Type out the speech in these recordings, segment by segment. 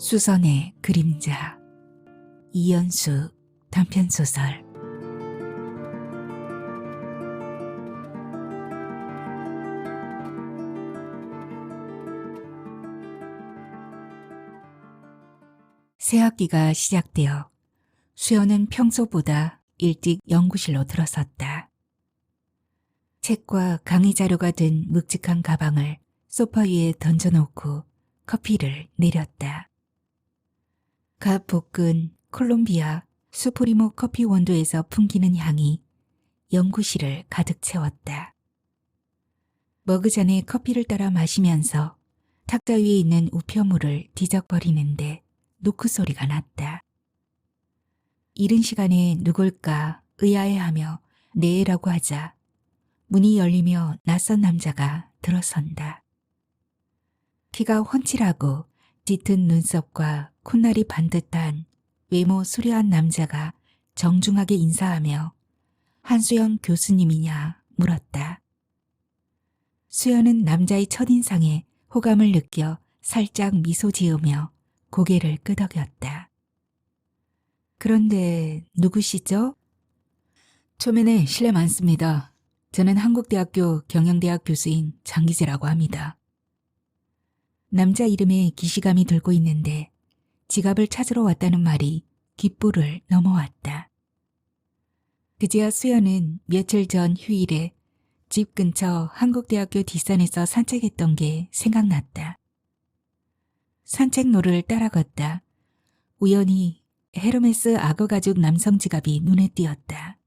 수선의 그림자. 이연수 단편소설. 새학기가 시작되어 수연은 평소보다 일찍 연구실로 들어섰다. 책과 강의 자료가 든 묵직한 가방을 소파 위에 던져놓고 커피를 내렸다. 갓 볶은 콜롬비아 수프리모 커피 원두에서 풍기는 향이 연구실을 가득 채웠다. 머그잔에 커피를 따라 마시면서 탁자 위에 있는 우표물을 뒤적거리는데 노크 소리가 났다. 이른 시간에 누굴까 의아해하며 네라고 하자 문이 열리며 낯선 남자가 들어선다. 키가 훤칠하고 짙은 눈썹과 콧날이 반듯한 외모 수려한 남자가 정중하게 인사하며 한수연 교수님이냐 물었다. 수연은 남자의 첫인상에 호감을 느껴 살짝 미소 지으며 고개를 끄덕였다. 그런데 누구시죠? 초면에 실례 많습니다. 저는 한국대학교 경영대학 교수인 장기재라고 합니다. 남자 이름에 기시감이 들고 있는데 지갑을 찾으러 왔다는 말이 귓불을 넘어왔다. 그제야 수연은 며칠 전 휴일에 집 근처 한국대학교 뒷산에서 산책했던 게 생각났다. 산책로를 따라 걷다 우연히 헤르메스 악어 가죽 남성 지갑이 눈에 띄었다.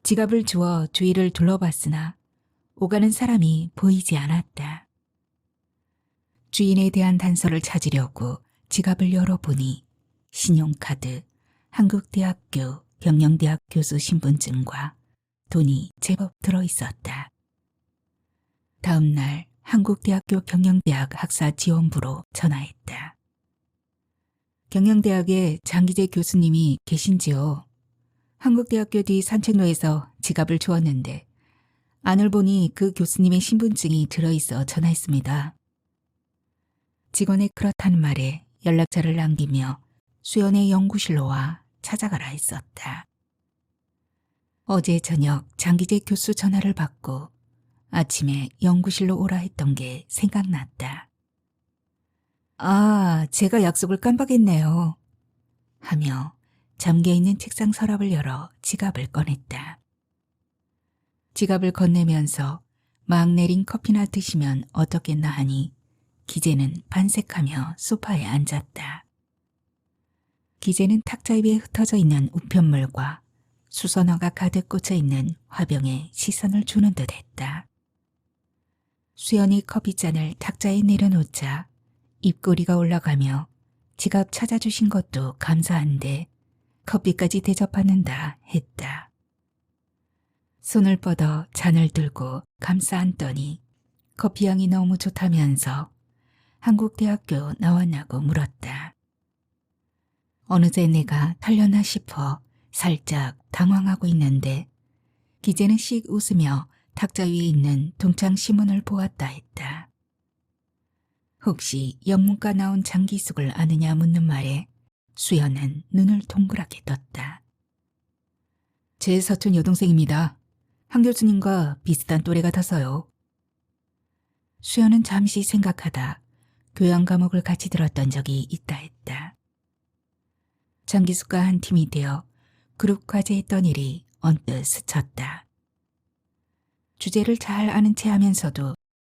지갑을 주워 주위를 둘러봤으나 오가는 사람이 보이지 않았다. 주인에 대한 단서를 찾으려고 지갑을 열어보니 신용카드, 한국대학교 경영대학 교수 신분증과 돈이 제법 들어있었다. 다음 날 한국대학교 경영대학 학사 지원부로 전화했다. 경영대학에 장기재 교수님이 계신지요? 한국대학교 뒤 산책로에서 지갑을 주었는데 안을 보니 그 교수님의 신분증이 들어있어 전화했습니다. 직원의 그렇다는 말에 연락처를 남기며 수연의 연구실로 와 찾아가라 했었다. 어제 저녁 장기재 교수 전화를 받고 아침에 연구실로 오라 했던 게 생각났다. 아, 제가 약속을 깜빡했네요. 하며 잠겨있는 책상 서랍을 열어 지갑을 꺼냈다. 지갑을 건네면서 막 내린 커피나 드시면 어떻겠나 하니 기재는 반색하며 소파에 앉았다. 기재는 탁자 위에 흩어져 있는 우편물과 수선화가 가득 꽂혀 있는 화병에 시선을 주는 듯 했다. 수연이 커피잔을 탁자에 내려놓자 입꼬리가 올라가며 지갑 찾아주신 것도 감사한데 커피까지 대접받는다 했다. 손을 뻗어 잔을 들고 감싸 안더니 커피향이 너무 좋다면서 한국대학교 나왔냐고 물었다. 어느새 내가 탈려나 싶어 살짝 당황하고 있는데 기재는 씩 웃으며 탁자 위에 있는 동창 신문을 보았다 했다. 혹시 영문과 나온 장기숙을 아느냐 묻는 말에 수연은 눈을 동그랗게 떴다. 제 사촌 여동생입니다. 한 교수님과 비슷한 또래 같아서요. 수연은 잠시 생각하다 교양 과목을 같이 들었던 적이 있다 했다. 장기숙과 한 팀이 되어 그룹 과제했던 일이 언뜻 스쳤다. 주제를 잘 아는 체 하면서도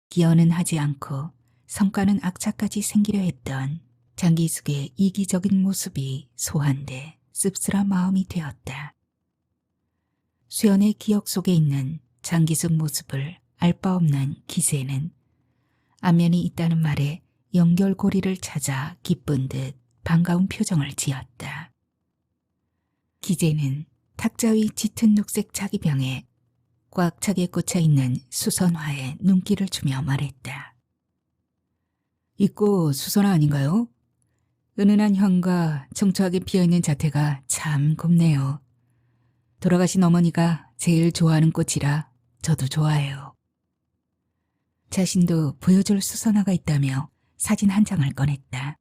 기여는 하지 않고 성과는 악착같이 생기려 했던 장기숙의 이기적인 모습이 소한데 씁쓸한 마음이 되었다. 수연의 기억 속에 있는 장기숙 모습을 알 바 없는 기재는 안면이 있다는 말에 연결고리를 찾아 기쁜 듯 반가운 표정을 지었다. 기재는 탁자 위 짙은 녹색 자기병에 꽉 차게 꽂혀 있는 수선화에 눈길을 주며 말했다. 있고 수선화 아닌가요? 은은한 향과 청초하게 피어있는 자태가 참 곱네요. 돌아가신 어머니가 제일 좋아하는 꽃이라 저도 좋아해요. 자신도 보여줄 수선화가 있다며 사진 한 장을 꺼냈다.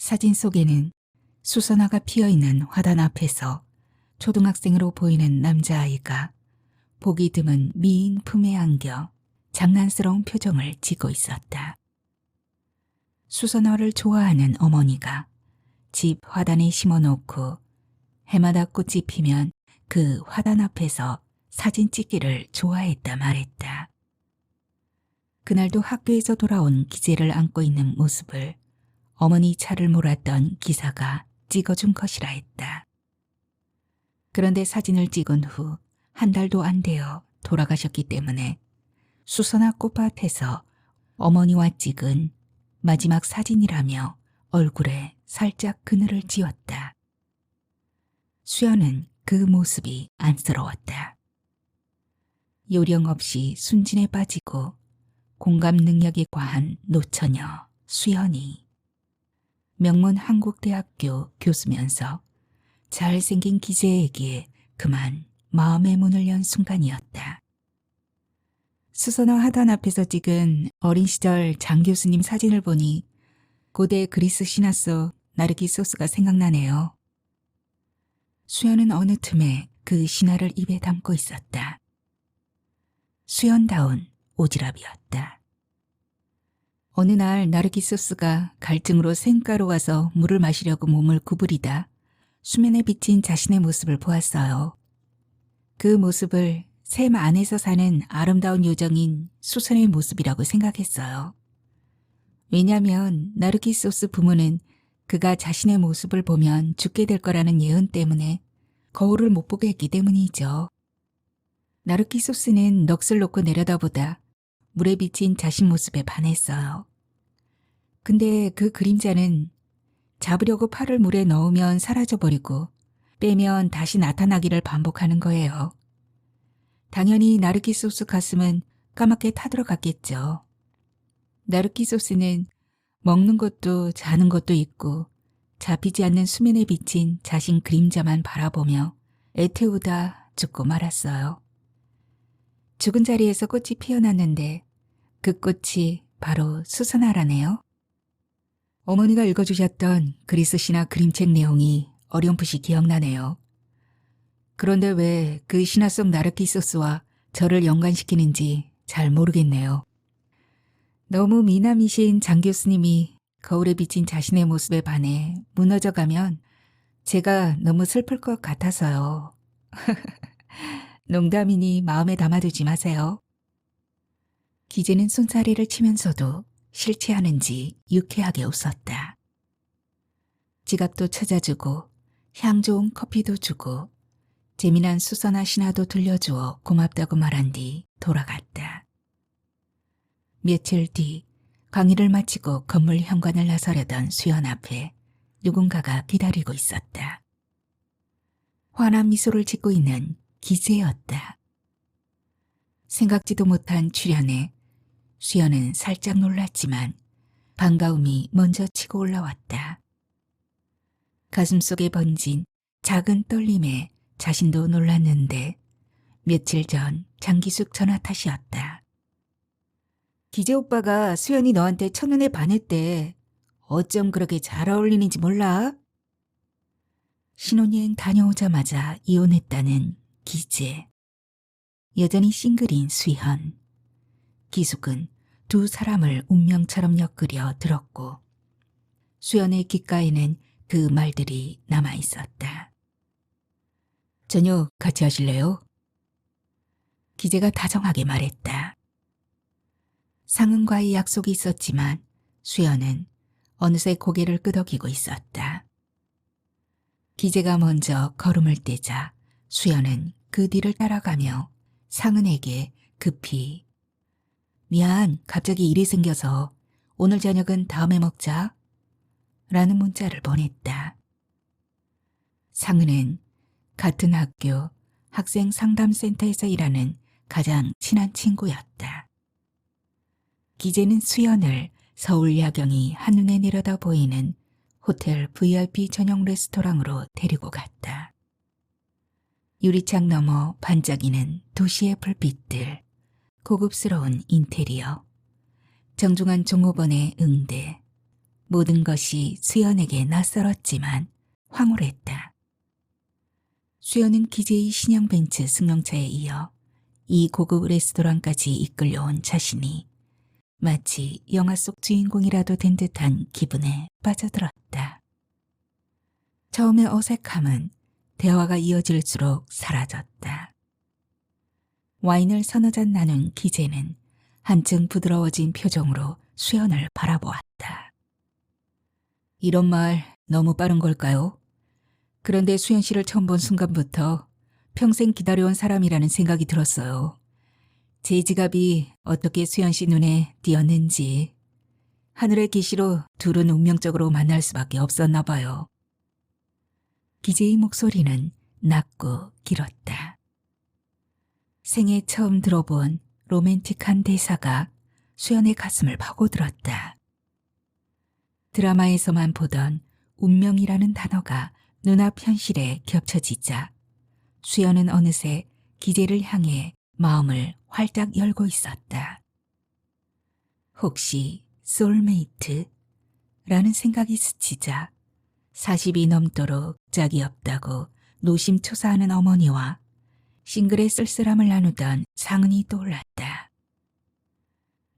사진 속에는 수선화가 피어있는 화단 앞에서 초등학생으로 보이는 남자아이가 보기 드문 미인 품에 안겨 장난스러운 표정을 짓고 있었다. 수선화를 좋아하는 어머니가 집 화단에 심어놓고 해마다 꽃이 피면 그 화단 앞에서 사진 찍기를 좋아했다 말했다. 그날도 학교에서 돌아온 기재를 안고 있는 모습을 어머니 차를 몰았던 기사가 찍어준 것이라 했다. 그런데 사진을 찍은 후 한 달도 안 되어 돌아가셨기 때문에 수선화 꽃밭에서 어머니와 찍은 마지막 사진이라며 얼굴에 살짝 그늘을 지었다. 수연은 그 모습이 안쓰러웠다. 요령 없이 순진에 빠지고 공감 능력이 과한 노처녀 수연이 명문 한국대학교 교수면서 잘생긴 기재에게 그만 마음의 문을 연 순간이었다. 수선화 하단 앞에서 찍은 어린 시절 장 교수님 사진을 보니 고대 그리스 신화 속 나르키소스가 생각나네요. 수연은 어느 틈에 그 신화를 입에 담고 있었다. 수연다운 오지랖이었다. 어느 날 나르키소스가 갈증으로 샘가로 와서 물을 마시려고 몸을 구부리다 수면에 비친 자신의 모습을 보았어요. 그 모습을 샘 안에서 사는 아름다운 요정인 수선의 모습이라고 생각했어요. 왜냐하면 나르키소스 부모는 그가 자신의 모습을 보면 죽게 될 거라는 예언 때문에 거울을 못 보게 했기 때문이죠. 나르키소스는 넋을 놓고 내려다보다 물에 비친 자신 모습에 반했어요. 근데 그 그림자는 잡으려고 팔을 물에 넣으면 사라져버리고 빼면 다시 나타나기를 반복하는 거예요. 당연히 나르키소스 가슴은 까맣게 타들어갔겠죠. 나르키소스는 먹는 것도 자는 것도 있고 잡히지 않는 수면에 비친 자신 그림자만 바라보며 애태우다 죽고 말았어요. 죽은 자리에서 꽃이 피어났는데 그 꽃이 바로 수선화라네요. 어머니가 읽어주셨던 그리스 신화 그림책 내용이 어렴풋이 기억나네요. 그런데 왜 그 신화 속 나르키소스와 저를 연관시키는지 잘 모르겠네요. 너무 미남이신 장 교수님이 거울에 비친 자신의 모습에 반해 무너져가면 제가 너무 슬플 것 같아서요. 농담이니 마음에 담아두지 마세요. 기재는 손사래를 치면서도 싫지 않은지 유쾌하게 웃었다. 지갑도 찾아주고 향 좋은 커피도 주고 재미난 수선화 신화도 들려주어 고맙다고 말한 뒤 돌아갔다. 며칠 뒤 강의를 마치고 건물 현관을 나서려던 수연 앞에 누군가가 기다리고 있었다. 환한 미소를 짓고 있는 기재였다. 생각지도 못한 출연에 수연은 살짝 놀랐지만 반가움이 먼저 치고 올라왔다. 가슴속에 번진 작은 떨림에 자신도 놀랐는데 며칠 전 장기숙 전화 탓이었다. 기재 오빠가 수연이 너한테 첫눈에 반했대. 어쩜 그렇게 잘 어울리는지 몰라? 신혼여행 다녀오자마자 이혼했다는 기재. 여전히 싱글인 수현. 기숙은 두 사람을 운명처럼 엮으려 들었고 수연의 귓가에는 그 말들이 남아있었다. 저녁 같이 하실래요? 기재가 다정하게 말했다. 상은과의 약속이 있었지만 수연은 어느새 고개를 끄덕이고 있었다. 기재가 먼저 걸음을 떼자 수연은 그 뒤를 따라가며 상은에게 급히 미안, 갑자기 일이 생겨서 오늘 저녁은 다음에 먹자 라는 문자를 보냈다. 상은은 같은 학교 학생 상담센터에서 일하는 가장 친한 친구였다. 기재는 수연을 서울 야경이 한눈에 내려다 보이는 호텔 VIP 전용 레스토랑으로 데리고 갔다. 유리창 너머 반짝이는 도시의 불빛들, 고급스러운 인테리어, 정중한 종업원의 응대, 모든 것이 수연에게 낯설었지만 황홀했다. 수연은 기재의 신형 벤츠 승용차에 이어 이 고급 레스토랑까지 이끌려온 자신이 마치 영화 속 주인공이라도 된 듯한 기분에 빠져들었다. 처음의 어색함은 대화가 이어질수록 사라졌다. 와인을 서너 잔 나눈 기재는 한층 부드러워진 표정으로 수연을 바라보았다. 이런 말 너무 빠른 걸까요? 그런데 수연 씨를 처음 본 순간부터 평생 기다려온 사람이라는 생각이 들었어요. 제 지갑이 어떻게 수연 씨 눈에 띄었는지. 하늘의 계시로 둘은 운명적으로 만날 수밖에 없었나 봐요. 기재의 목소리는 낮고 길었다. 생애 처음 들어본 로맨틱한 대사가 수연의 가슴을 파고들었다. 드라마에서만 보던 운명이라는 단어가 눈앞 현실에 겹쳐지자 수연은 어느새 기재를 향해 마음을 활짝 열고 있었다. 혹시 소울메이트? 라는 생각이 스치자 40이 넘도록 짝이 없다고 노심초사하는 어머니와 싱글의 쓸쓸함을 나누던 상은이 떠올랐다.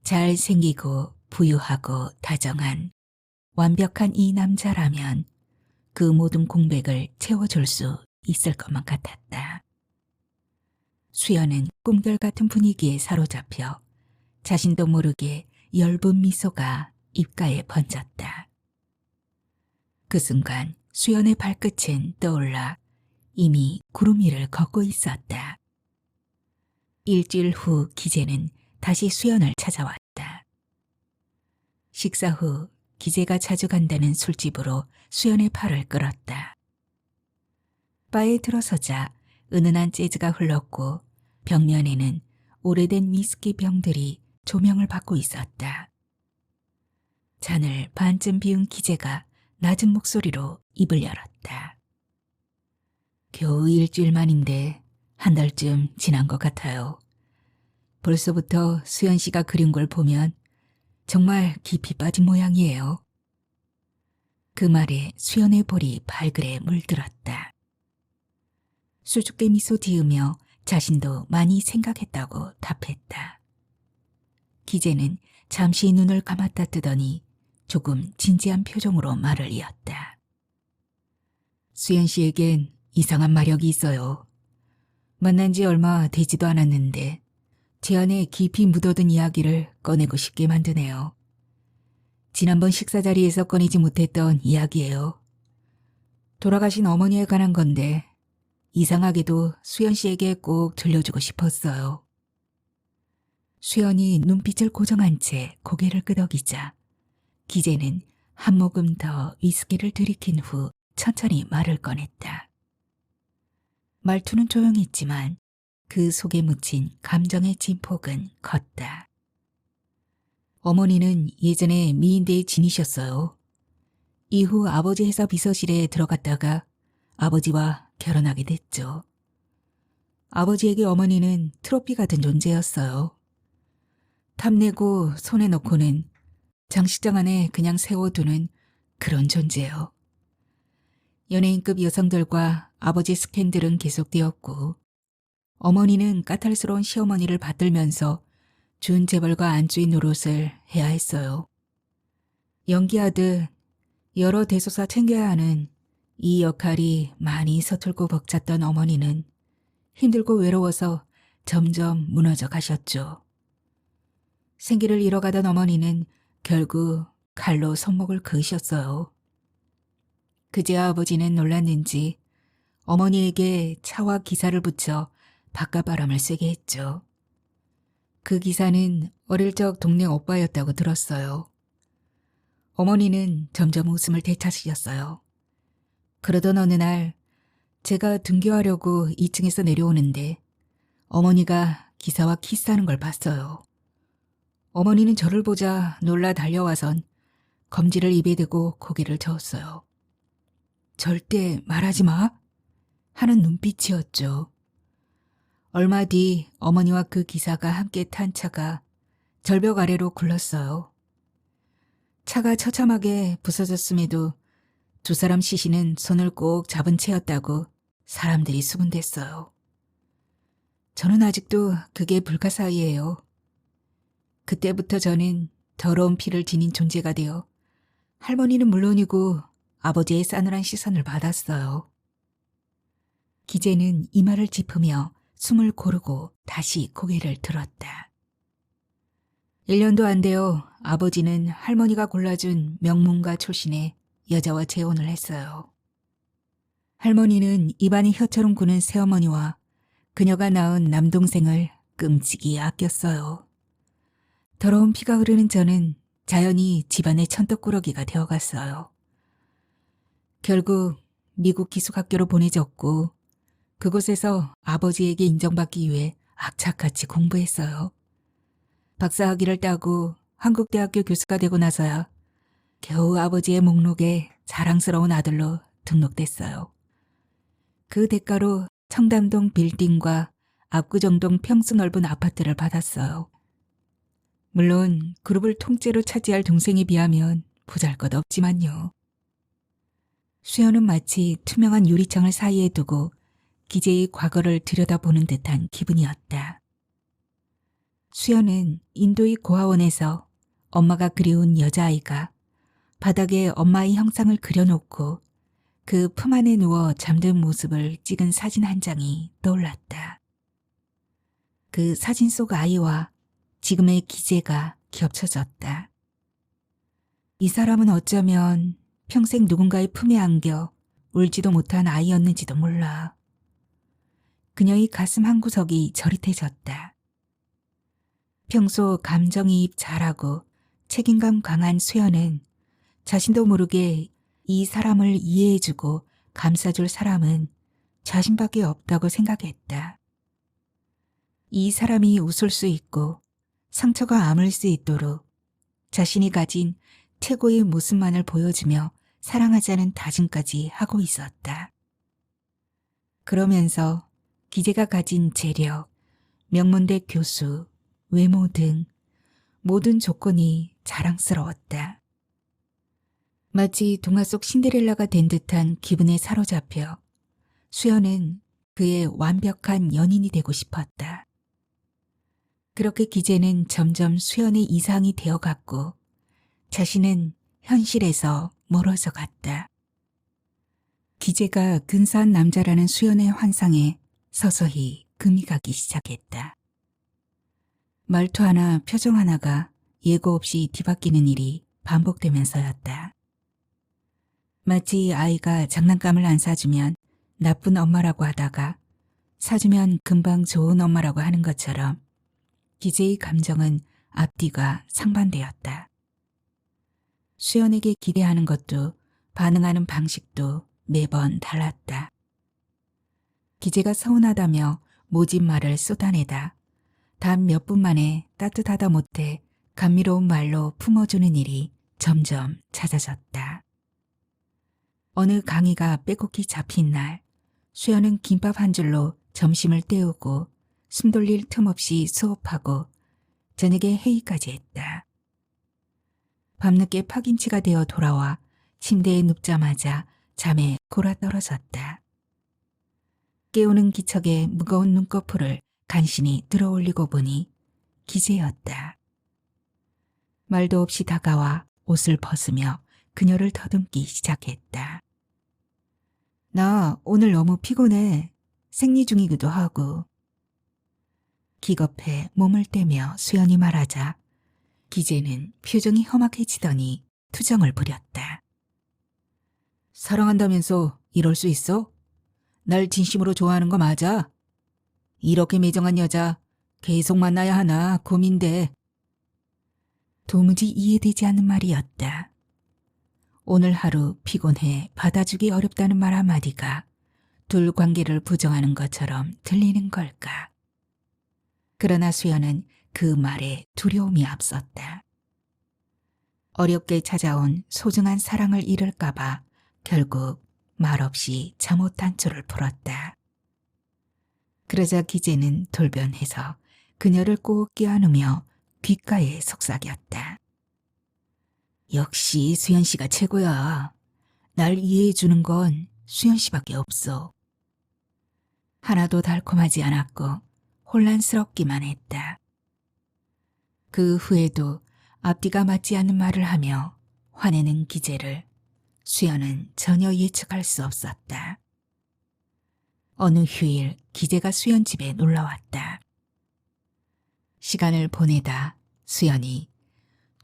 잘생기고 부유하고 다정한 완벽한 이 남자라면 그 모든 공백을 채워줄 수 있을 것만 같았다. 수연은 꿈결 같은 분위기에 사로잡혀 자신도 모르게 엷은 미소가 입가에 번졌다. 그 순간 수연의 발끝은 떠올라 이미 구름 위를 걷고 있었다. 일주일 후 기재는 다시 수연을 찾아왔다. 식사 후 기재가 자주 간다는 술집으로 수연의 팔을 끌었다. 바에 들어서자 은은한 재즈가 흘렀고 벽면에는 오래된 위스키 병들이 조명을 받고 있었다. 잔을 반쯤 비운 기재가 낮은 목소리로 입을 열었다. 겨우 일주일 만인데 한 달쯤 지난 것 같아요. 벌써부터 수연 씨가 그린 걸 보면 정말 깊이 빠진 모양이에요. 그 말에 수연의 볼이 발그레 물들었다. 수줍게 미소 지으며 자신도 많이 생각했다고 답했다. 기재는 잠시 눈을 감았다 뜨더니 조금 진지한 표정으로 말을 이었다. 수연 씨에겐 이상한 마력이 있어요. 만난 지 얼마 되지도 않았는데 제 안에 깊이 묻어둔 이야기를 꺼내고 싶게 만드네요. 지난번 식사 자리에서 꺼내지 못했던 이야기예요. 돌아가신 어머니에 관한 건데 이상하게도 수연 씨에게 꼭 들려주고 싶었어요. 수연이 눈빛을 고정한 채 고개를 끄덕이자 기재는 한 모금 더 위스키를 들이킨 후 천천히 말을 꺼냈다. 말투는 조용했지만 그 속에 묻힌 감정의 진폭은 컸다. 어머니는 예전에 미인대에 지니셨어요. 이후 아버지 회사 비서실에 들어갔다가 아버지와 결혼하게 됐죠. 아버지에게 어머니는 트로피 같은 존재였어요. 탐내고 손에 넣고는 장식장 안에 그냥 세워두는 그런 존재요. 연예인급 여성들과 아버지 스캔들은 계속되었고 어머니는 까탈스러운 시어머니를 받들면서 준 재벌과 안주인 노릇을 해야 했어요. 연기하듯 여러 대소사 챙겨야 하는 이 역할이 많이 서툴고 벅찼던 어머니는 힘들고 외로워서 점점 무너져 가셨죠. 생기를 잃어가던 어머니는 결국 칼로 손목을 그으셨어요. 그제야 아버지는 놀랐는지 어머니에게 차와 기사를 붙여 바깥바람을 쐬게 했죠. 그 기사는 어릴 적 동네 오빠였다고 들었어요. 어머니는 점점 웃음을 되찾으셨어요. 그러던 어느 날 제가 등교하려고 2층에서 내려오는데 어머니가 기사와 키스하는 걸 봤어요. 어머니는 저를 보자 놀라 달려와선 검지를 입에 대고 고개를 저었어요. 절대 말하지 마 하는 눈빛이었죠. 얼마 뒤 어머니와 그 기사가 함께 탄 차가 절벽 아래로 굴렀어요. 차가 처참하게 부서졌음에도 두 사람 시신은 손을 꼭 잡은 채였다고 사람들이 수군댔어요. 저는 아직도 그게 불가사의예요. 그때부터 저는 더러운 피를 지닌 존재가 되어 할머니는 물론이고 아버지의 싸늘한 시선을 받았어요. 기재는 이마를 짚으며 숨을 고르고 다시 고개를 들었다. 1년도 안 되어 아버지는 할머니가 골라준 명문가 출신의 여자와 재혼을 했어요. 할머니는 입안이 혀처럼 구는 새어머니와 그녀가 낳은 남동생을 끔찍이 아꼈어요. 더러운 피가 흐르는 저는 자연히 집안의 천떡꾸러기가 되어갔어요. 결국 미국 기숙학교로 보내졌고 그곳에서 아버지에게 인정받기 위해 악착같이 공부했어요. 박사학위를 따고 한국대학교 교수가 되고 나서야 겨우 아버지의 목록에 자랑스러운 아들로 등록됐어요. 그 대가로 청담동 빌딩과 압구정동 평수 넓은 아파트를 받았어요. 물론 그룹을 통째로 차지할 동생에 비하면 보잘것없지만요. 수연은 마치 투명한 유리창을 사이에 두고 기재의 과거를 들여다보는 듯한 기분이었다. 수연은 인도의 고아원에서 엄마가 그리운 여자아이가 바닥에 엄마의 형상을 그려놓고 그 품 안에 누워 잠든 모습을 찍은 사진 한 장이 떠올랐다. 그 사진 속 아이와 지금의 기재가 겹쳐졌다. 이 사람은 어쩌면 평생 누군가의 품에 안겨 울지도 못한 아이였는지도 몰라. 그녀의 가슴 한구석이 저릿해졌다. 평소 감정이입 잘하고 책임감 강한 수연은 자신도 모르게 이 사람을 이해해주고 감싸줄 사람은 자신밖에 없다고 생각했다. 이 사람이 웃을 수 있고 상처가 아물 수 있도록 자신이 가진 최고의 모습만을 보여주며 사랑하자는 다짐까지 하고 있었다. 그러면서 기재가 가진 재력, 명문대 교수, 외모 등 모든 조건이 자랑스러웠다. 마치 동화 속 신데렐라가 된 듯한 기분에 사로잡혀 수연은 그의 완벽한 연인이 되고 싶었다. 그렇게 기재는 점점 수연의 이상이 되어갔고 자신은 현실에서 멀어져 갔다. 기재가 근사한 남자라는 수연의 환상에 서서히 금이 가기 시작했다. 말투 하나 표정 하나가 예고 없이 뒤바뀌는 일이 반복되면서였다. 마치 아이가 장난감을 안 사주면 나쁜 엄마라고 하다가 사주면 금방 좋은 엄마라고 하는 것처럼 기재의 감정은 앞뒤가 상반되었다. 수연에게 기대하는 것도 반응하는 방식도 매번 달랐다. 기재가 서운하다며 모진 말을 쏟아내다 단 몇 분 만에 따뜻하다 못해 감미로운 말로 품어주는 일이 점점 잦아졌다. 어느 강의가 빼곡히 잡힌 날 수연은 김밥 한 줄로 점심을 때우고 숨 돌릴 틈 없이 수업하고 저녁에 회의까지 했다. 밤늦게 파김치가 되어 돌아와 침대에 눕자마자 잠에 골아떨어졌다. 깨우는 기척에 무거운 눈꺼풀을 간신히 들어올리고 보니 기재였다. 말도 없이 다가와 옷을 벗으며 그녀를 더듬기 시작했다. 나 오늘 너무 피곤해. 생리 중이기도 하고. 기겁해 몸을 떼며 수연이 말하자 기재는 표정이 험악해지더니 투정을 부렸다. 사랑한다면서 이럴 수 있어? 날 진심으로 좋아하는 거 맞아? 이렇게 매정한 여자 계속 만나야 하나 고민돼. 도무지 이해되지 않는 말이었다. 오늘 하루 피곤해 받아주기 어렵다는 말 한마디가 둘 관계를 부정하는 것처럼 들리는 걸까. 그러나 수연은 그 말에 두려움이 앞섰다. 어렵게 찾아온 소중한 사랑을 잃을까 봐 결국 말없이 잠옷 단추를 풀었다. 그러자 기재는 돌변해서 그녀를 꼭 껴안으며 귓가에 속삭였다. 역시 수연 씨가 최고야. 날 이해해 주는 건 수연 씨밖에 없어. 하나도 달콤하지 않았고 혼란스럽기만 했다. 그 후에도 앞뒤가 맞지 않는 말을 하며 화내는 기재를 수연은 전혀 예측할 수 없었다. 어느 휴일 기재가 수연 집에 놀러왔다. 시간을 보내다 수연이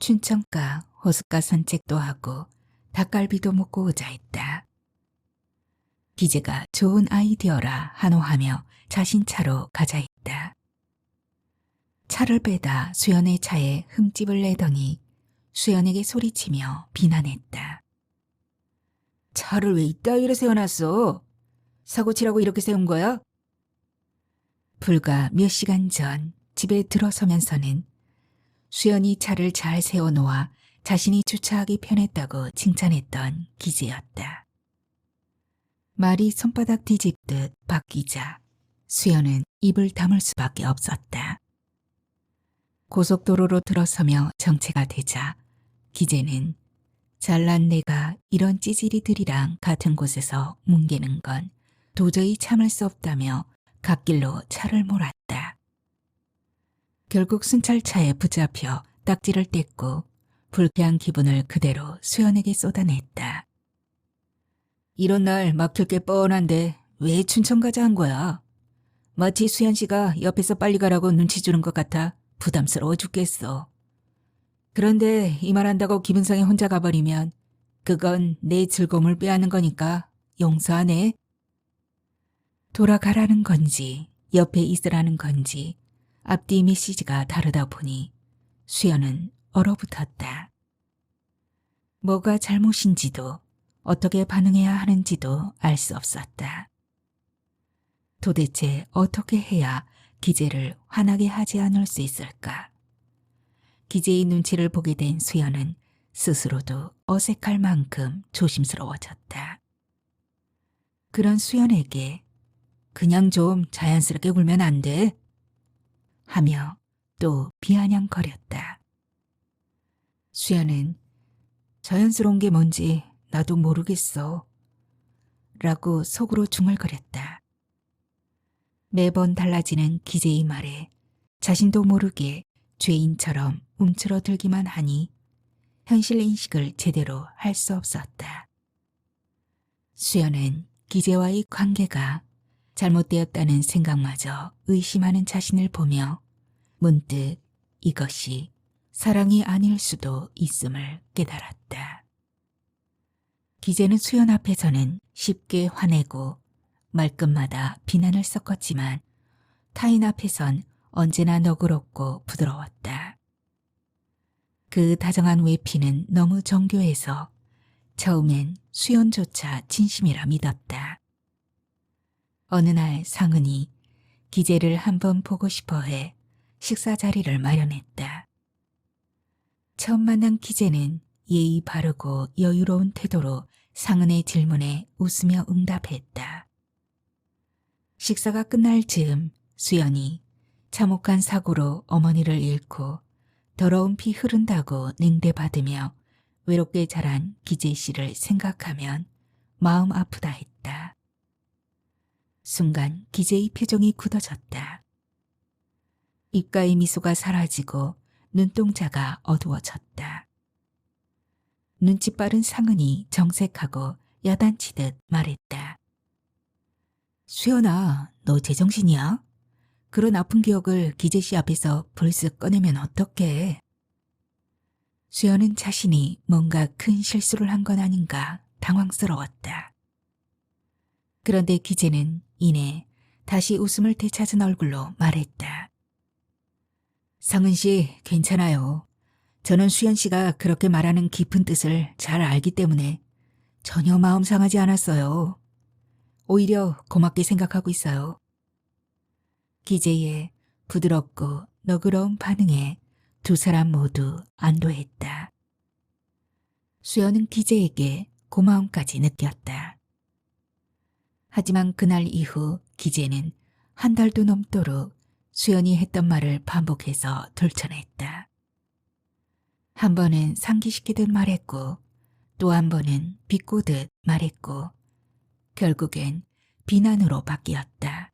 춘천가 호숫가 산책도 하고 닭갈비도 먹고 오자 했다. 기재가 좋은 아이디어라 한호하며 자신 차로 가자 했다. 차를 빼다 수연의 차에 흠집을 내더니 수연에게 소리치며 비난했다. 차를 왜 이따위로 세워놨어? 사고 치라고 이렇게 세운 거야? 불과 몇 시간 전 집에 들어서면서는 수연이 차를 잘 세워놓아 자신이 주차하기 편했다고 칭찬했던 기재였다. 말이 손바닥 뒤집듯 바뀌자 수연은 입을 다물 수밖에 없었다. 고속도로로 들어서며 정체가 되자 기재는 잘난 내가 이런 찌질이들이랑 같은 곳에서 뭉개는 건 도저히 참을 수 없다며 갓길로 차를 몰았다. 결국 순찰차에 붙잡혀 딱지를 뗐고 불쾌한 기분을 그대로 수연에게 쏟아냈다. 이런 날 막힐 게 뻔한데 왜 춘천 가자 한 거야? 마치 수연 씨가 옆에서 빨리 가라고 눈치 주는 것 같아 부담스러워 죽겠어. 그런데 이 말 한다고 기분 상해 혼자 가버리면 그건 내 즐거움을 빼앗는 거니까 용서하네. 돌아가라는 건지 옆에 있으라는 건지 앞뒤 메시지가 다르다 보니 수연은 얼어붙었다. 뭐가 잘못인지도 어떻게 반응해야 하는지도 알 수 없었다. 도대체 어떻게 해야 기재를 화나게 하지 않을 수 있을까? 기재의 눈치를 보게 된 수연은 스스로도 어색할 만큼 조심스러워졌다. 그런 수연에게 그냥 좀 자연스럽게 굴면 안 돼? 하며 또 비아냥거렸다. 수연은 자연스러운 게 뭔지 나도 모르겠어. 라고 속으로 중얼거렸다. 매번 달라지는 기재의 말에 자신도 모르게 죄인처럼 움츠러들기만 하니 현실 인식을 제대로 할 수 없었다. 수연은 기재와의 관계가 잘못되었다는 생각마저 의심하는 자신을 보며 문득 이것이 사랑이 아닐 수도 있음을 깨달았다. 기재는 수연 앞에서는 쉽게 화내고 말끝마다 비난을 섞었지만 타인 앞에선 언제나 너그럽고 부드러웠다. 그 다정한 외피는 너무 정교해서 처음엔 수연조차 진심이라 믿었다. 어느 날 상은이 기재를 한번 보고 싶어해 식사 자리를 마련했다. 처음 만난 기재는 예의 바르고 여유로운 태도로 상은의 질문에 웃으며 응답했다. 식사가 끝날 즈음 수연이 참혹한 사고로 어머니를 잃고 더러운 피 흐른다고 냉대받으며 외롭게 자란 기재 씨를 생각하면 마음 아프다 했다. 순간 기재의 표정이 굳어졌다. 입가의 미소가 사라지고 눈동자가 어두워졌다. 눈치 빠른 상은이 정색하고 야단치듯 말했다. 수연아, 너 제정신이야? 그런 아픈 기억을 기재 씨 앞에서 불쑥 꺼내면 어떡해? 수연은 자신이 뭔가 큰 실수를 한 건 아닌가 당황스러웠다. 그런데 기재는 이내 다시 웃음을 되찾은 얼굴로 말했다. 상은 씨, 괜찮아요. 저는 수연 씨가 그렇게 말하는 깊은 뜻을 잘 알기 때문에 전혀 마음 상하지 않았어요. 오히려 고맙게 생각하고 있어요. 기재의 부드럽고 너그러운 반응에 두 사람 모두 안도했다. 수연은 기재에게 고마움까지 느꼈다. 하지만 그날 이후 기재는 한 달도 넘도록 수연이 했던 말을 반복해서 들춰냈다. 한 번은 상기시키듯 말했고 또 한 번은 비꼬듯 말했고 결국엔 비난으로 바뀌었다.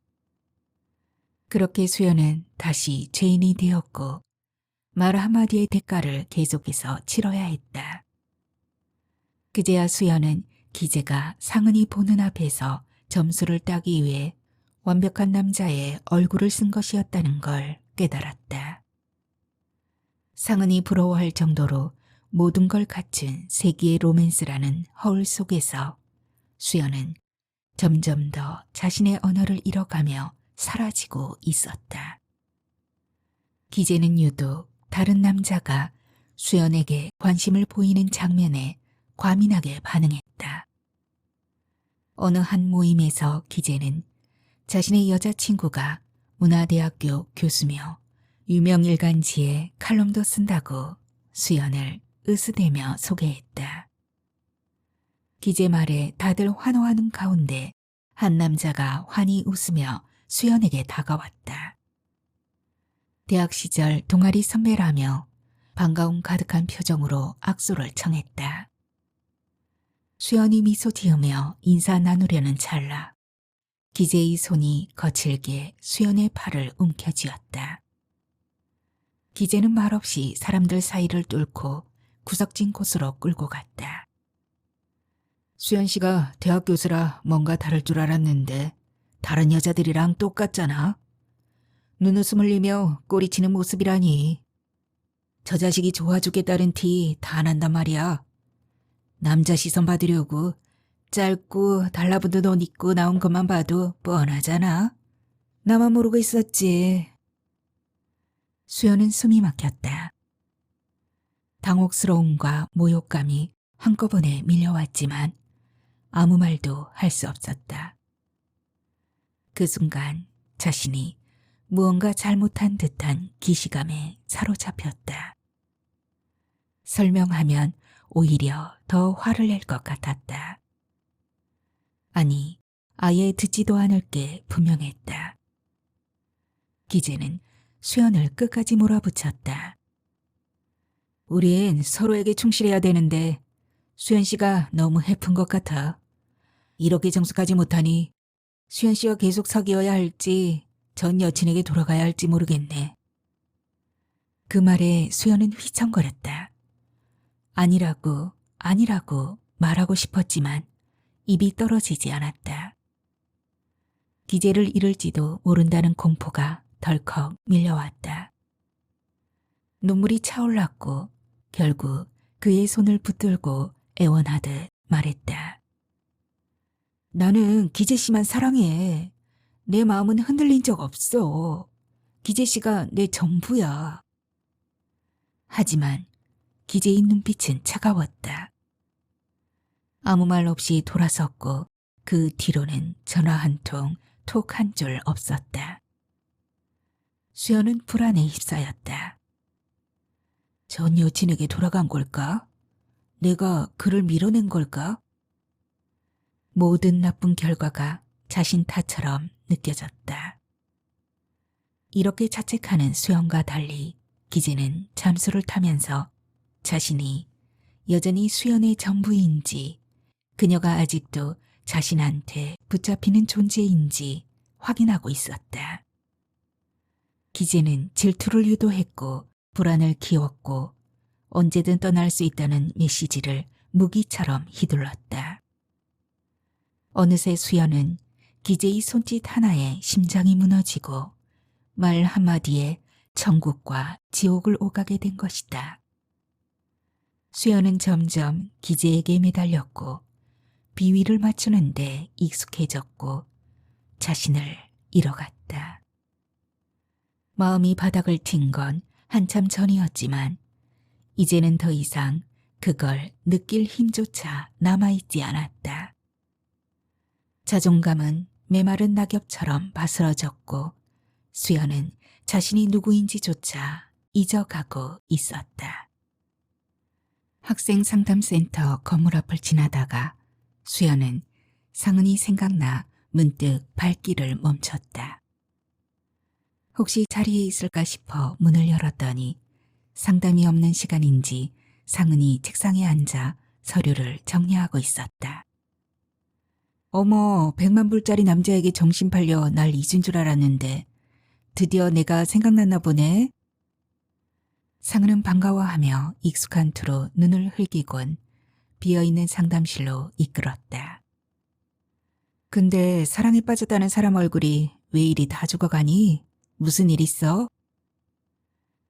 그렇게 수연은 다시 죄인이 되었고 말 한마디의 대가를 계속해서 치러야 했다. 그제야 수연은 기재가 상은이 보는 앞에서 점수를 따기 위해 완벽한 남자의 얼굴을 쓴 것이었다는 걸 깨달았다. 상은이 부러워할 정도로 모든 걸 갖춘 세기의 로맨스라는 허울 속에서 수연은 점점 더 자신의 언어를 잃어가며 사라지고 있었다. 기재는 유독 다른 남자가 수연에게 관심을 보이는 장면에 과민하게 반응했다. 어느 한 모임에서 기재는 자신의 여자친구가 문화대학교 교수며 유명 일간지에 칼럼도 쓴다고 수연을 으스대며 소개했다. 기재 말에 다들 환호하는 가운데 한 남자가 환히 웃으며 수연에게 다가왔다. 대학 시절 동아리 선배라며 반가움 가득한 표정으로 악수를 청했다. 수연이 미소 지으며 인사 나누려는 찰나 기재의 손이 거칠게 수연의 팔을 움켜쥐었다. 기재는 말없이 사람들 사이를 뚫고 구석진 곳으로 끌고 갔다. 수연 씨가 대학 교수라 뭔가 다를 줄 알았는데 다른 여자들이랑 똑같잖아. 눈웃음 흘리며 꼬리치는 모습이라니. 저 자식이 좋아 죽겠다는 티 다 난단 말이야. 남자 시선 받으려고 짧고 달라붙은 옷 입고 나온 것만 봐도 뻔하잖아. 나만 모르고 있었지. 수연은 숨이 막혔다. 당혹스러움과 모욕감이 한꺼번에 밀려왔지만 아무 말도 할 수 없었다. 그 순간 자신이 무언가 잘못한 듯한 기시감에 사로잡혔다. 설명하면 오히려 더 화를 낼 것 같았다. 아니, 아예 듣지도 않을 게 분명했다. 기재는 수연을 끝까지 몰아붙였다. 우린 서로에게 충실해야 되는데 수연 씨가 너무 해픈 것 같아. 이렇게 정숙하지 못하니 수연 씨와 계속 사귀어야 할지 전 여친에게 돌아가야 할지 모르겠네. 그 말에 수연은 휘청거렸다. 아니라고 말하고 싶었지만 입이 떨어지지 않았다. 기재를 잃을지도 모른다는 공포가 덜컥 밀려왔다. 눈물이 차올랐고 결국 그의 손을 붙들고 애원하듯 말했다. 나는 기재 씨만 사랑해. 내 마음은 흔들린 적 없어. 기재 씨가 내 전부야. 하지만 기재의 눈빛은 차가웠다. 아무 말 없이 돌아섰고 그 뒤로는 전화 한 통, 톡 한 줄 없었다. 수연은 불안에 휩싸였다. 전 여친에게 돌아간 걸까? 내가 그를 밀어낸 걸까? 모든 나쁜 결과가 자신 탓처럼 느껴졌다. 이렇게 자책하는 수연과 달리 기재는 잠수를 타면서 자신이 여전히 수연의 전부인지 그녀가 아직도 자신한테 붙잡히는 존재인지 확인하고 있었다. 기재는 질투를 유도했고 불안을 키웠고 언제든 떠날 수 있다는 메시지를 무기처럼 휘둘렀다. 어느새 수연은 기재의 손짓 하나에 심장이 무너지고 말 한마디에 천국과 지옥을 오가게 된 것이다. 수연은 점점 기재에게 매달렸고 비위를 맞추는데 익숙해졌고 자신을 잃어갔다. 마음이 바닥을 튄 건 한참 전이었지만 이제는 더 이상 그걸 느낄 힘조차 남아있지 않았다. 자존감은 메마른 낙엽처럼 바스러졌고 수연은 자신이 누구인지조차 잊어가고 있었다. 학생상담센터 건물 앞을 지나다가 수연은 상은이 생각나 문득 발길을 멈췄다. 혹시 자리에 있을까 싶어 문을 열었더니 상담이 없는 시간인지 상은이 책상에 앉아 서류를 정리하고 있었다. 어머, 100만 불짜리 남자에게 정신 팔려 날 잊은 줄 알았는데 드디어 내가 생각났나 보네. 상은은 반가워하며 익숙한 투로 눈을 흘기곤 비어있는 상담실로 이끌었다. 근데 사랑에 빠졌다는 사람 얼굴이 왜 이리 다 죽어가니? 무슨 일 있어?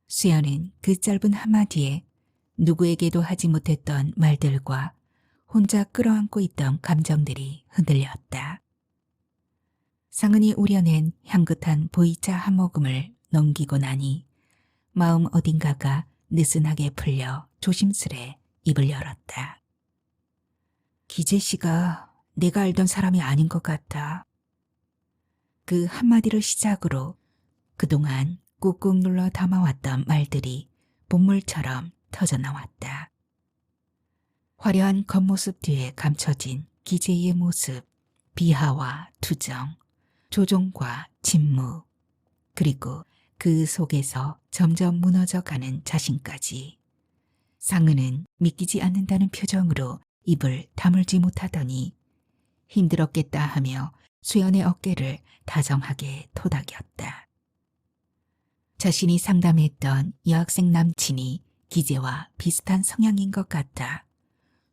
수연은 그 짧은 한마디에 누구에게도 하지 못했던 말들과 혼자 끌어안고 있던 감정들이 흔들렸다. 상은이 우려낸 향긋한 보이차 한 모금을 넘기고 나니 마음 어딘가가 느슨하게 풀려 조심스레 입을 열었다. 기재 씨가 내가 알던 사람이 아닌 것 같아. 그 한마디를 시작으로 그동안 꾹꾹 눌러 담아왔던 말들이 본물처럼 터져나왔다. 화려한 겉모습 뒤에 감춰진 기재의 모습, 비하와 투정, 조종과 침묵, 그리고 그 속에서 점점 무너져가는 자신까지. 상은은 믿기지 않는다는 표정으로 입을 다물지 못하더니 힘들었겠다 하며 수연의 어깨를 다정하게 토닥였다. 자신이 상담했던 여학생 남친이 기재와 비슷한 성향인 것 같아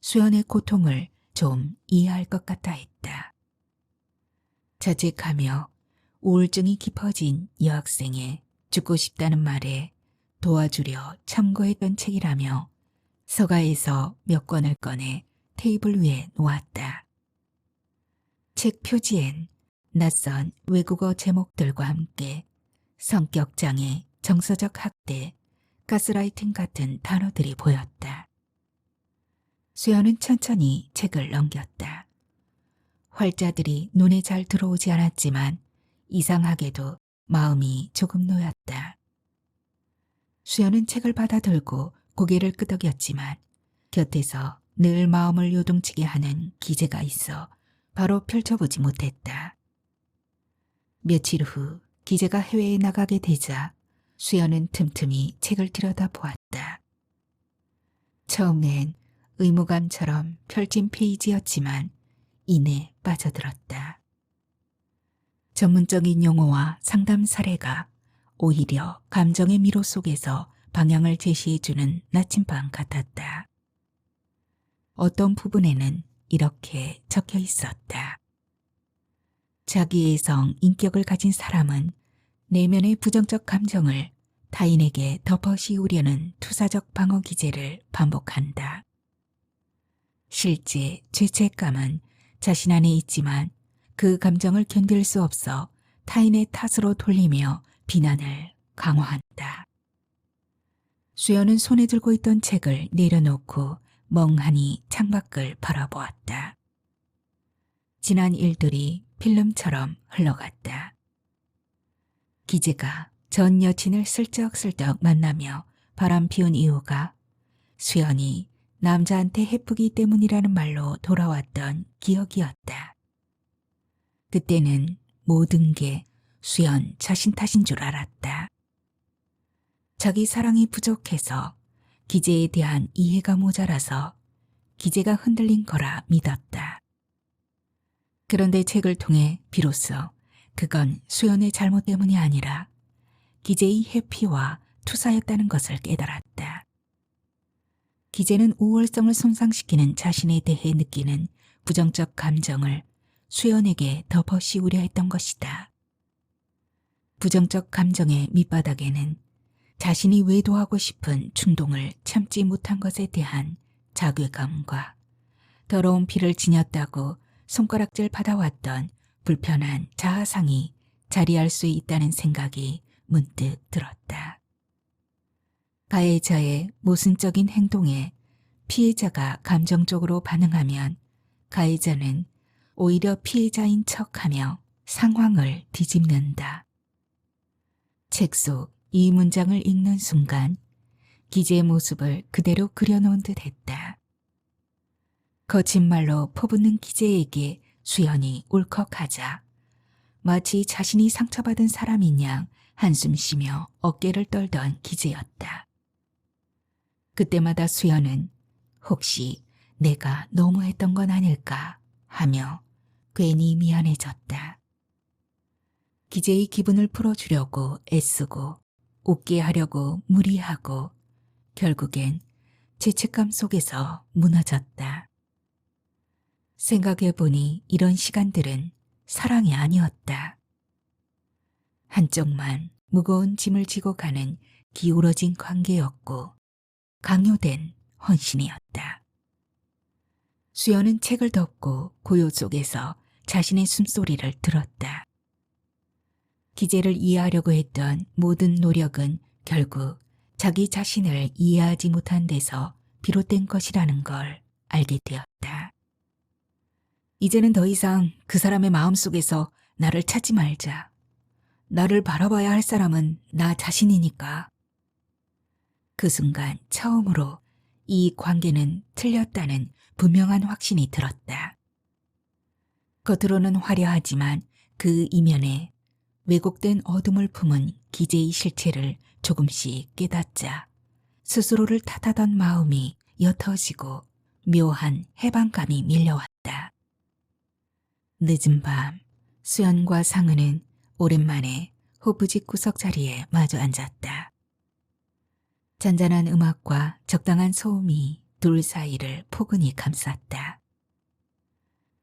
수연의 고통을 좀 이해할 것 같아 했다. 자책하며 우울증이 깊어진 여학생의 죽고 싶다는 말에 도와주려 참고했던 책이라며 서가에서 몇 권을 꺼내 테이블 위에 놓았다. 책 표지엔 낯선 외국어 제목들과 함께 성격장애, 정서적 학대, 가스라이팅 같은 단어들이 보였다. 수연은 천천히 책을 넘겼다. 활자들이 눈에 잘 들어오지 않았지만 이상하게도 마음이 조금 놓였다. 수연은 책을 받아들고 고개를 끄덕였지만 곁에서 늘 마음을 요동치게 하는 기재가 있어 바로 펼쳐보지 못했다. 며칠 후 기재가 해외에 나가게 되자 수연은 틈틈이 책을 들여다보았다. 처음엔 의무감처럼 펼친 페이지였지만 이내 빠져들었다. 전문적인 용어와 상담 사례가 오히려 감정의 미로 속에서 방향을 제시해주는 나침반 같았다. 어떤 부분에는 이렇게 적혀 있었다. 자기의 성, 인격을 가진 사람은 내면의 부정적 감정을 타인에게 덮어 씌우려는 투사적 방어 기제를 반복한다. 실제 죄책감은 자신 안에 있지만 그 감정을 견딜 수 없어 타인의 탓으로 돌리며 비난을 강화한다. 수연은 손에 들고 있던 책을 내려놓고 멍하니 창밖을 바라보았다. 지난 일들이 필름처럼 흘러갔다. 기재가 전 여친을 슬쩍슬쩍 만나며 바람 피운 이유가 수연이 남자한테 해프기 때문이라는 말로 돌아왔던 기억이었다. 그때는 모든 게 수연 자신 탓인 줄 알았다. 자기 사랑이 부족해서 기재에 대한 이해가 모자라서 기재가 흔들린 거라 믿었다. 그런데 책을 통해 비로소 그건 수연의 잘못 때문이 아니라 기재의 회피와 투사였다는 것을 깨달았다. 기재는 우월성을 손상시키는 자신에 대해 느끼는 부정적 감정을 수연에게 덮어 씌우려 했던 것이다. 부정적 감정의 밑바닥에는 자신이 외도하고 싶은 충동을 참지 못한 것에 대한 자괴감과 더러운 피를 지녔다고 손가락질 받아왔던 불편한 자아상이 자리할 수 있다는 생각이 문득 들었다. 가해자의 모순적인 행동에 피해자가 감정적으로 반응하면 가해자는 오히려 피해자인 척하며 상황을 뒤집는다. 책 속 이 문장을 읽는 순간 기재의 모습을 그대로 그려놓은 듯 했다. 거짓말로 퍼붓는 기재에게 수연이 울컥하자 마치 자신이 상처받은 사람인 양 한숨 쉬며 어깨를 떨던 기재였다. 그때마다 수연은 혹시 내가 너무했던 건 아닐까 하며 괜히 미안해졌다. 기재의 기분을 풀어주려고 애쓰고 웃게 하려고 무리하고 결국엔 죄책감 속에서 무너졌다. 생각해보니 이런 시간들은 사랑이 아니었다. 한쪽만 무거운 짐을 지고 가는 기울어진 관계였고 강요된 헌신이었다. 수연은 책을 덮고 고요 속에서 자신의 숨소리를 들었다. 기재를 이해하려고 했던 모든 노력은 결국 자기 자신을 이해하지 못한 데서 비롯된 것이라는 걸 알게 되었다. 이제는 더 이상 그 사람의 마음속에서 나를 찾지 말자. 나를 바라봐야 할 사람은 나 자신이니까. 그 순간 처음으로 이 관계는 틀렸다는 분명한 확신이 들었다. 겉으로는 화려하지만 그 이면에 왜곡된 어둠을 품은 기재의 실체를 조금씩 깨닫자 스스로를 탓하던 마음이 옅어지고 묘한 해방감이 밀려왔다. 늦은 밤 수연과 상은은 오랜만에 호프집 구석 자리에 마주 앉았다. 잔잔한 음악과 적당한 소음이 둘 사이를 포근히 감쌌다.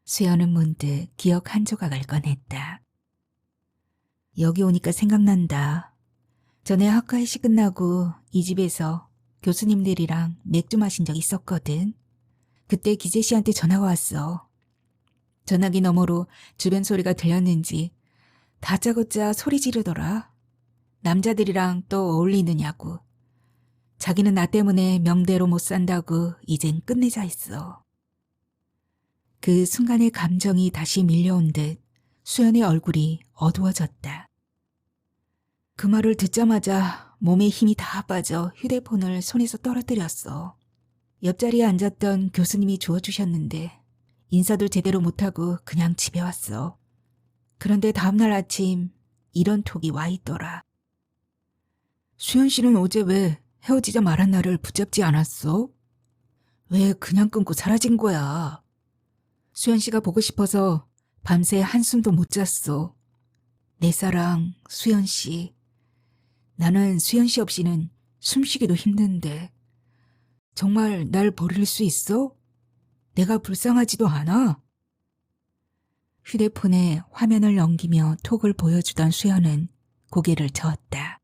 수연은 문득 기억 한 조각을 꺼냈다. 여기 오니까 생각난다. 전에 학과회식 끝나고 이 집에서 교수님들이랑 맥주 마신 적 있었거든. 그때 기재 씨한테 전화가 왔어. 전화기 너머로 주변 소리가 들렸는지 다짜고짜 소리 지르더라. 남자들이랑 또 어울리느냐고. 자기는 나 때문에 명대로 못 산다고 이젠 끝내자 했어. 그 순간의 감정이 다시 밀려온 듯 수연의 얼굴이 어두워졌다. 그 말을 듣자마자 몸에 힘이 다 빠져 휴대폰을 손에서 떨어뜨렸어. 옆자리에 앉았던 교수님이 주워주셨는데 인사도 제대로 못하고 그냥 집에 왔어. 그런데 다음날 아침 이런 톡이 와 있더라. 수연 씨는 어제 왜 헤어지자 말한 나를 붙잡지 않았어? 왜 그냥 끊고 사라진 거야? 수연 씨가 보고 싶어서 밤새 한숨도 못 잤어. 내 사랑 수연 씨. 나는 수연 씨 없이는 숨쉬기도 힘든데. 정말 날 버릴 수 있어? 내가 불쌍하지도 않아? 휴대폰에 화면을 넘기며 톡을 보여주던 수연은 고개를 저었다.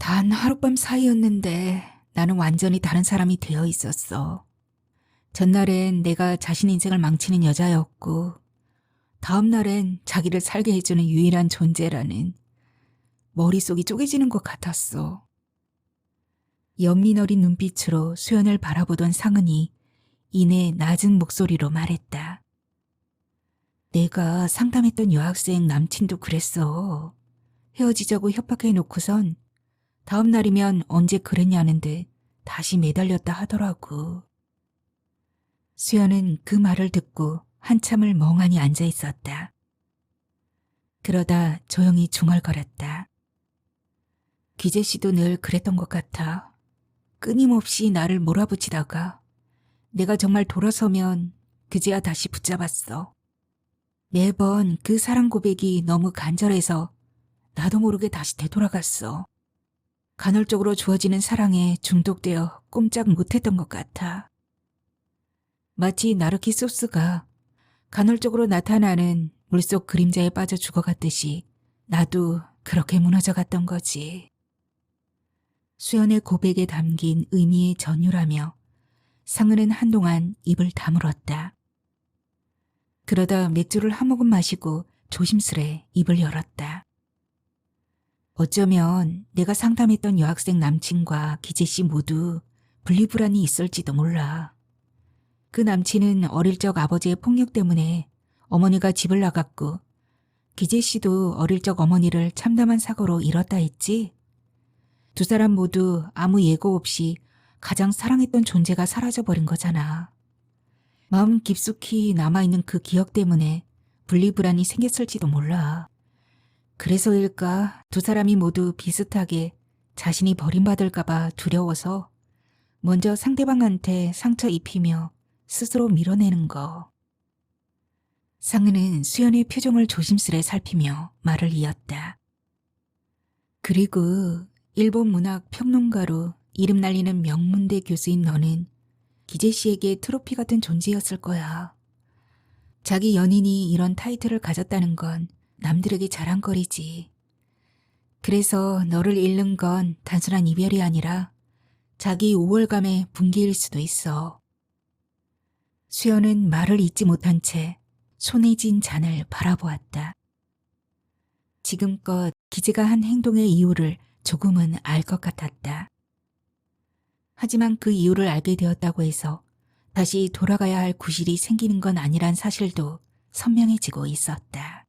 단 하룻밤 사이였는데 나는 완전히 다른 사람이 되어 있었어. 전날엔 내가 자신 인생을 망치는 여자였고 다음날엔 자기를 살게 해주는 유일한 존재라는 머릿속이 쪼개지는 것 같았어. 연민 어린 눈빛으로 수연을 바라보던 상은이 이내 낮은 목소리로 말했다. 내가 상담했던 여학생 남친도 그랬어. 헤어지자고 협박해놓고선 다음 날이면 언제 그랬냐는 듯 다시 매달렸다 하더라고. 수연은 그 말을 듣고 한참을 멍하니 앉아 있었다. 그러다 조용히 중얼거렸다. 기재 씨도 늘 그랬던 것 같아. 끊임없이 나를 몰아붙이다가 내가 정말 돌아서면 그제야 다시 붙잡았어. 매번 그 사랑 고백이 너무 간절해서 나도 모르게 다시 되돌아갔어. 간헐적으로 주어지는 사랑에 중독되어 꼼짝 못했던 것 같아. 마치 나르키 소스가 간헐적으로 나타나는 물속 그림자에 빠져 죽어갔듯이 나도 그렇게 무너져갔던 거지. 수연의 고백에 담긴 의미에 전율하며 상은은 한동안 입을 다물었다. 그러다 맥주를 한 모금 마시고 조심스레 입을 열었다. 어쩌면 내가 상담했던 여학생 남친과 기재 씨 모두 분리불안이 있을지도 몰라. 그 남친은 어릴 적 아버지의 폭력 때문에 어머니가 집을 나갔고 기재 씨도 어릴 적 어머니를 참담한 사고로 잃었다 했지. 두 사람 모두 아무 예고 없이 가장 사랑했던 존재가 사라져버린 거잖아. 마음 깊숙이 남아있는 그 기억 때문에 분리불안이 생겼을지도 몰라. 그래서일까 두 사람이 모두 비슷하게 자신이 버림받을까 봐 두려워서 먼저 상대방한테 상처 입히며 스스로 밀어내는 거. 상은은 수연의 표정을 조심스레 살피며 말을 이었다. 그리고 일본 문학 평론가로 이름 날리는 명문대 교수인 너는 기재 씨에게 트로피 같은 존재였을 거야. 자기 연인이 이런 타이틀을 가졌다는 건 남들에게 자랑거리지. 그래서 너를 잃는 건 단순한 이별이 아니라 자기 우월감의 붕괴일 수도 있어. 수연은 말을 잇지 못한 채 손에 쥔 잔을 바라보았다. 지금껏 기재가 한 행동의 이유를 조금은 알 것 같았다. 하지만 그 이유를 알게 되었다고 해서 다시 돌아가야 할 구실이 생기는 건 아니란 사실도 선명해지고 있었다.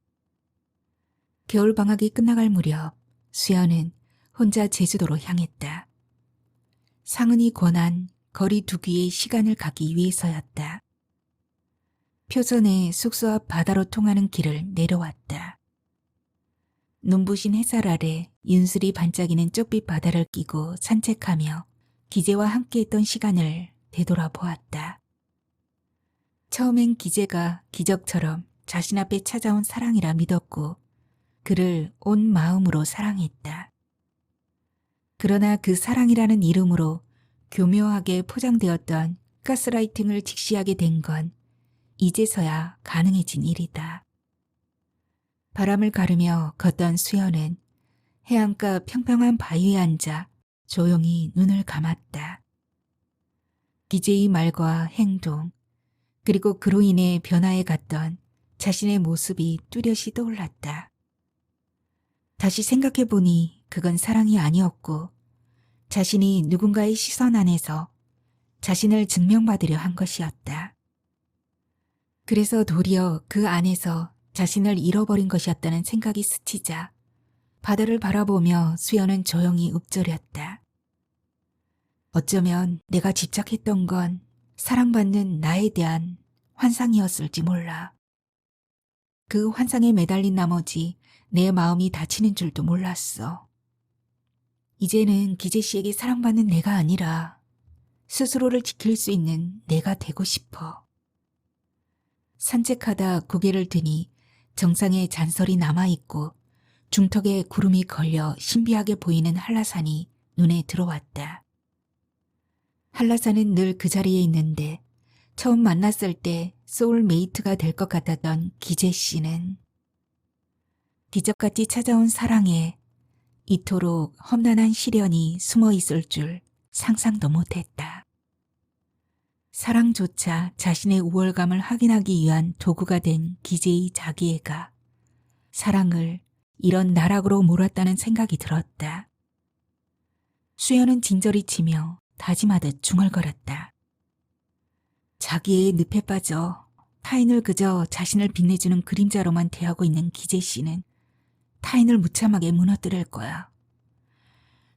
겨울방학이 끝나갈 무렵 수연은 혼자 제주도로 향했다. 상은이 권한 거리 두기의 시간을 가기 위해서였다. 표선에 숙소 앞 바다로 통하는 길을 내려왔다. 눈부신 햇살 아래 윤슬이 반짝이는 쪽빛 바다를 끼고 산책하며 기재와 함께했던 시간을 되돌아보았다. 처음엔 기재가 기적처럼 자신 앞에 찾아온 사랑이라 믿었고 그를 온 마음으로 사랑했다. 그러나 그 사랑이라는 이름으로 교묘하게 포장되었던 가스라이팅을 직시하게 된 건 이제서야 가능해진 일이다. 바람을 가르며 걷던 수연은 해안가 평평한 바위에 앉아 조용히 눈을 감았다. 기재의 말과 행동, 그리고 그로 인해 변화해 갔던 자신의 모습이 뚜렷이 떠올랐다. 다시 생각해보니 그건 사랑이 아니었고 자신이 누군가의 시선 안에서 자신을 증명받으려 한 것이었다. 그래서 도리어 그 안에서 자신을 잃어버린 것이었다는 생각이 스치자 바다를 바라보며 수연은 조용히 읊조렸다. 어쩌면 내가 집착했던 건 사랑받는 나에 대한 환상이었을지 몰라. 그 환상에 매달린 나머지 내 마음이 다치는 줄도 몰랐어. 이제는 기재 씨에게 사랑받는 내가 아니라 스스로를 지킬 수 있는 내가 되고 싶어. 산책하다 고개를 드니 정상에 잔설이 남아있고 중턱에 구름이 걸려 신비하게 보이는 한라산이 눈에 들어왔다. 한라산은 늘 그 자리에 있는데 처음 만났을 때 소울메이트가 될 것 같았던 기재 씨는 기적같이 찾아온 사랑에 이토록 험난한 시련이 숨어 있을 줄 상상도 못했다. 사랑조차 자신의 우월감을 확인하기 위한 도구가 된 기재의 자기애가 사랑을 이런 나락으로 몰았다는 생각이 들었다. 수연은 진저리 치며 다짐하듯 중얼거렸다. 자기의 늪에 빠져 타인을 그저 자신을 빛내주는 그림자로만 대하고 있는 기재 씨는 타인을 무참하게 무너뜨릴 거야.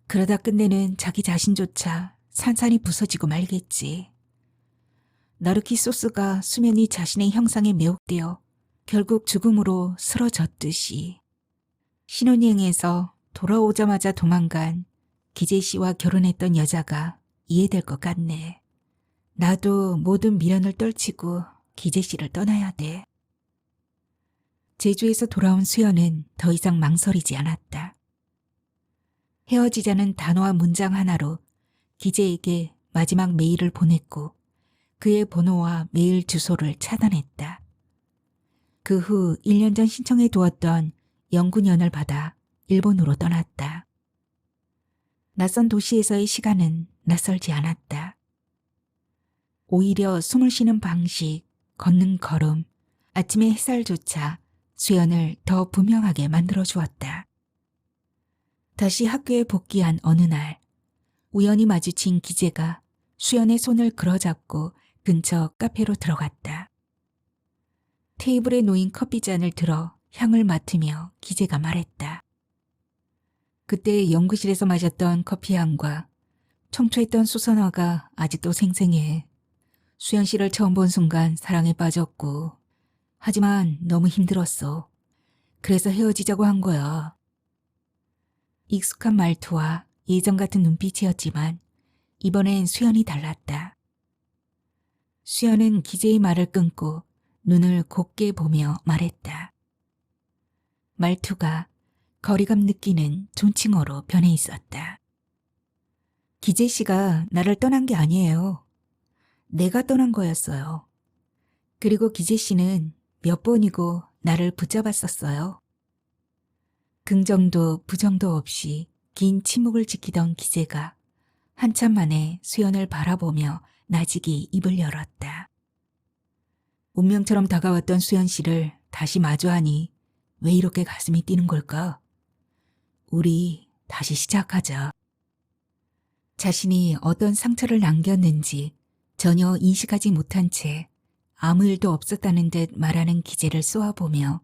그러다 끝내는 자기 자신조차 산산이 부서지고 말겠지. 나르키 소스가 수면이 자신의 형상에 매혹되어 결국 죽음으로 쓰러졌듯이 신혼여행에서 돌아오자마자 도망간 기재 씨와 결혼했던 여자가 이해될 것 같네. 나도 모든 미련을 떨치고 기재 씨를 떠나야 돼. 제주에서 돌아온 수연은 더 이상 망설이지 않았다. 헤어지자는 단어와 문장 하나로 기재에게 마지막 메일을 보냈고 그의 번호와 메일 주소를 차단했다. 그 후 1년 전 신청해 두었던 연구년을 받아 일본으로 떠났다. 낯선 도시에서의 시간은 낯설지 않았다. 오히려 숨을 쉬는 방식, 걷는 걸음, 아침의 햇살조차 수연을 더 분명하게 만들어 주었다. 다시 학교에 복귀한 어느 날 우연히 마주친 기재가 수연의 손을 끌어잡고 근처 카페로 들어갔다. 테이블에 놓인 커피잔을 들어 향을 맡으며 기재가 말했다. 그때 연구실에서 마셨던 커피향과 청초했던 수선화가 아직도 생생해. 수연 씨를 처음 본 순간 사랑에 빠졌고 하지만 너무 힘들었어. 그래서 헤어지자고 한 거야. 익숙한 말투와 예전 같은 눈빛이었지만 이번엔 수연이 달랐다. 수연은 기재의 말을 끊고 눈을 곱게 보며 말했다. 말투가 거리감 느끼는 존칭어로 변해 있었다. 기재 씨가 나를 떠난 게 아니에요. 내가 떠난 거였어요. 그리고 기재 씨는 몇 번이고 나를 붙잡았었어요. 긍정도 부정도 없이 긴 침묵을 지키던 기재가 한참 만에 수연을 바라보며 나직이 입을 열었다. 운명처럼 다가왔던 수연 씨를 다시 마주하니 왜 이렇게 가슴이 뛰는 걸까? 우리 다시 시작하자. 자신이 어떤 상처를 남겼는지 전혀 인식하지 못한 채 아무 일도 없었다는 듯 말하는 기재를 쏘아보며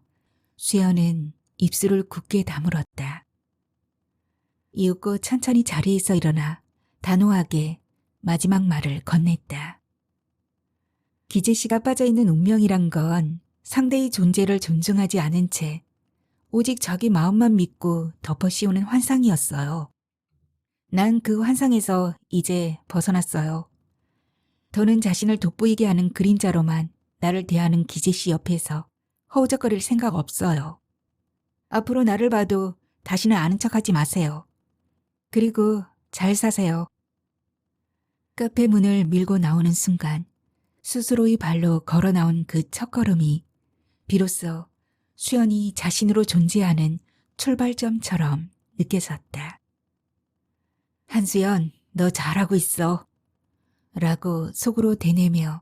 수연은 입술을 굳게 다물었다. 이윽고 천천히 자리에서 일어나 단호하게 마지막 말을 건넸다. 기재 씨가 빠져있는 운명이란 건 상대의 존재를 존중하지 않은 채 오직 자기 마음만 믿고 덮어 씌우는 환상이었어요. 난 그 환상에서 이제 벗어났어요. 더는 자신을 돋보이게 하는 그림자로만 나를 대하는 기재 씨 옆에서 허우적거릴 생각 없어요. 앞으로 나를 봐도 다시는 아는 척하지 마세요. 그리고 잘 사세요. 카페 문을 밀고 나오는 순간 스스로의 발로 걸어 나온 그 첫걸음이 비로소 수연이 자신으로 존재하는 출발점처럼 느껴졌다. 한수연, 너 잘하고 있어. 라고 속으로 되뇌며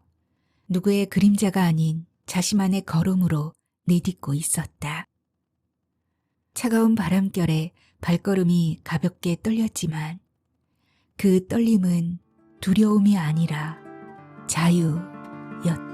누구의 그림자가 아닌 자신만의 걸음으로 내딛고 있었다. 차가운 바람결에 발걸음이 가볍게 떨렸지만 그 떨림은 두려움이 아니라 자유였다.